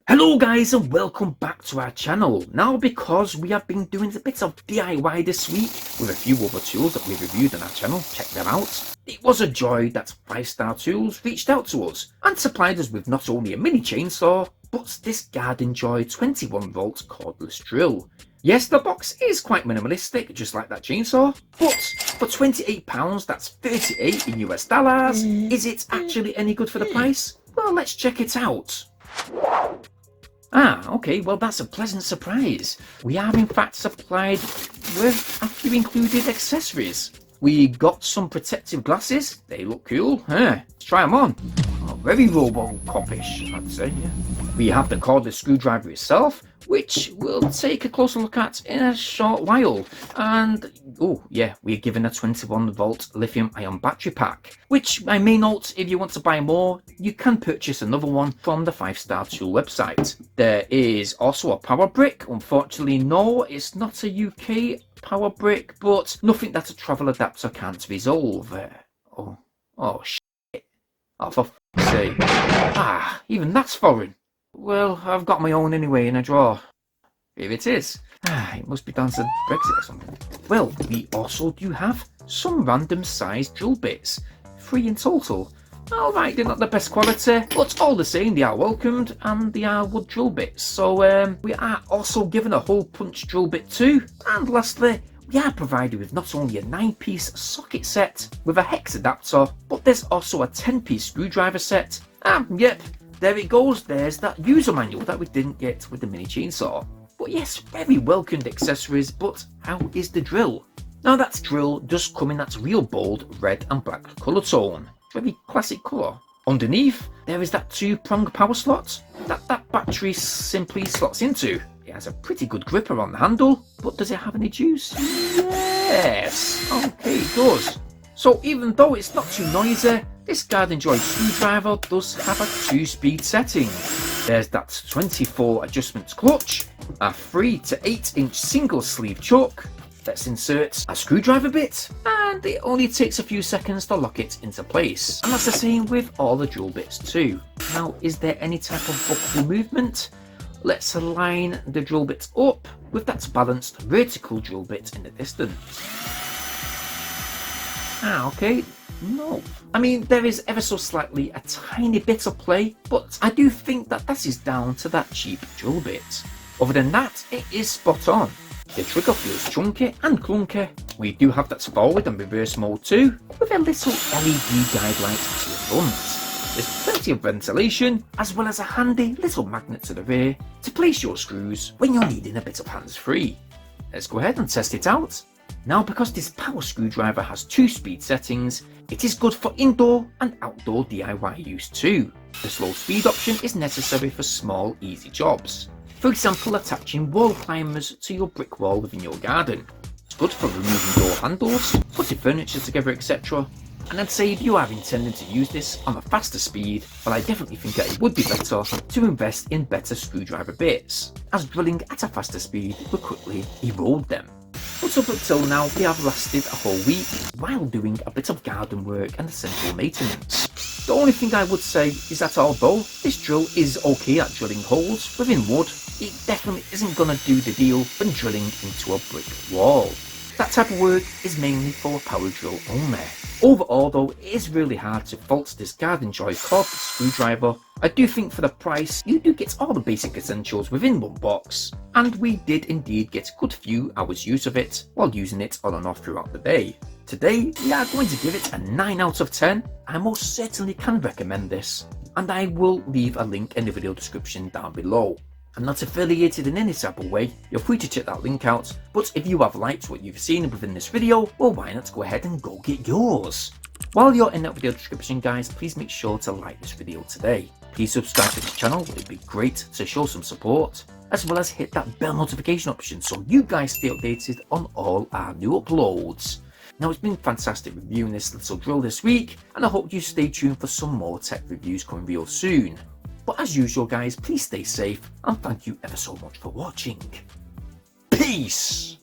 Hello guys and welcome back to our channel. Now because we have been doing a bit of DIY this week with a few other tools that we've reviewed on our channel, check them out. It was a joy that 5-Star Tools reached out to us and supplied us with not only a mini chainsaw, but this Gardenjoy 21V cordless drill. Yes, the box is quite minimalistic, just like that chainsaw, but for £28, that's 38 in US dollars, is it actually any good for the price? Well, let's check it out. Okay, well that's a pleasant surprise. We are in fact supplied with a few included accessories. We got some protective glasses, they look cool, let's try them on. Very Robocop-ish, I'd say, yeah. We have the cordless screwdriver itself, which we'll take a closer look at in a short while. And, oh yeah, we're given a 21V lithium-ion battery pack, which I may note, if you want to buy more, you can purchase another one from the 5-Star Tool website. There is also a power brick. Unfortunately, no, it's not a UK power brick, but nothing that a travel adapter can't resolve. Oh shit. Oh, for f***'s sake. Even that's foreign. Well, I've got my own anyway in a drawer. Here it is. It must be down to Brexit or something. Well, we also do have some random sized drill bits. 3 in total. Alright, they're not the best quality, but all the same, they are welcomed and they are wood drill bits. So we are also given a hole punch drill bit too. And lastly, we are provided with not only a 9-piece socket set with a hex adapter, but there's also a 10-piece screwdriver set. Yep, there it goes, there's that user manual that we didn't get with the mini chainsaw. But yes, very welcomed accessories, but how is the drill? Now that drill does come in that real bold red and black colour tone. Very classic colour. Underneath, there is that 2-prong power slot that battery simply slots into. It has a pretty good gripper on the handle, but does it have any juice? Yes! Okay, it does. So even though it's not too noisy, this Gardenjoy screwdriver does have a 2-speed setting. There's that 24 adjustment clutch, a 3 to 8-inch single sleeve chuck. Let's insert a screwdriver bit, and it only takes a few seconds to lock it into place. And that's the same with all the drill bits too. Now, is there any type of buckle movement? Let's align the drill bit up with that balanced vertical drill bit in the distance. Okay, no. I mean, there is ever so slightly a tiny bit of play, but I do think that is down to that cheap drill bit. Other than that, it is spot on. The trigger feels chunky and clunky. We do have that forward and reverse mode too, with a little LED guide light to the front. There's plenty of ventilation, as well as a handy little magnet to the rear to place your screws when you're needing a bit of hands-free. Let's go ahead and test it out. Now, because this power screwdriver has 2 speed settings, it is good for indoor and outdoor DIY use too. The slow speed option is necessary for small, easy jobs. For example, attaching wall climbers to your brick wall within your garden. It's good for removing door handles, putting furniture together, etc. And I'd say if you are intending to use this on a faster speed, well, I definitely think that it would be better to invest in better screwdriver bits, as drilling at a faster speed will quickly erode them. But up until now, they have lasted a whole week while doing a bit of garden work and essential maintenance. The only thing I would say is that although this drill is okay at drilling holes within wood, it definitely isn't going to do the deal when drilling into a brick wall. That type of work is mainly for a power drill only. Overall though, it is really hard to fault this Gardenjoy cordless screwdriver. I do think for the price, you do get all the basic essentials within one box, and we did indeed get a good few hours use of it while using it on and off throughout the day. Today, we are going to give it a 9 out of 10. I most certainly can recommend this, and I will leave a link in the video description down below. I'm not affiliated in any type of way, you're free to check that link out, but if you have liked what you've seen within this video, well, why not go ahead and go get yours? While you're in that video description, guys, please make sure to like this video today. Please subscribe to this channel, it'd be great to show some support, as well as hit that bell notification option so you guys stay updated on all our new uploads. Now, it's been fantastic reviewing this little drill this week, and I hope you stay tuned for some more tech reviews coming real soon. But as usual, guys, please stay safe, and thank you ever so much for watching. Peace!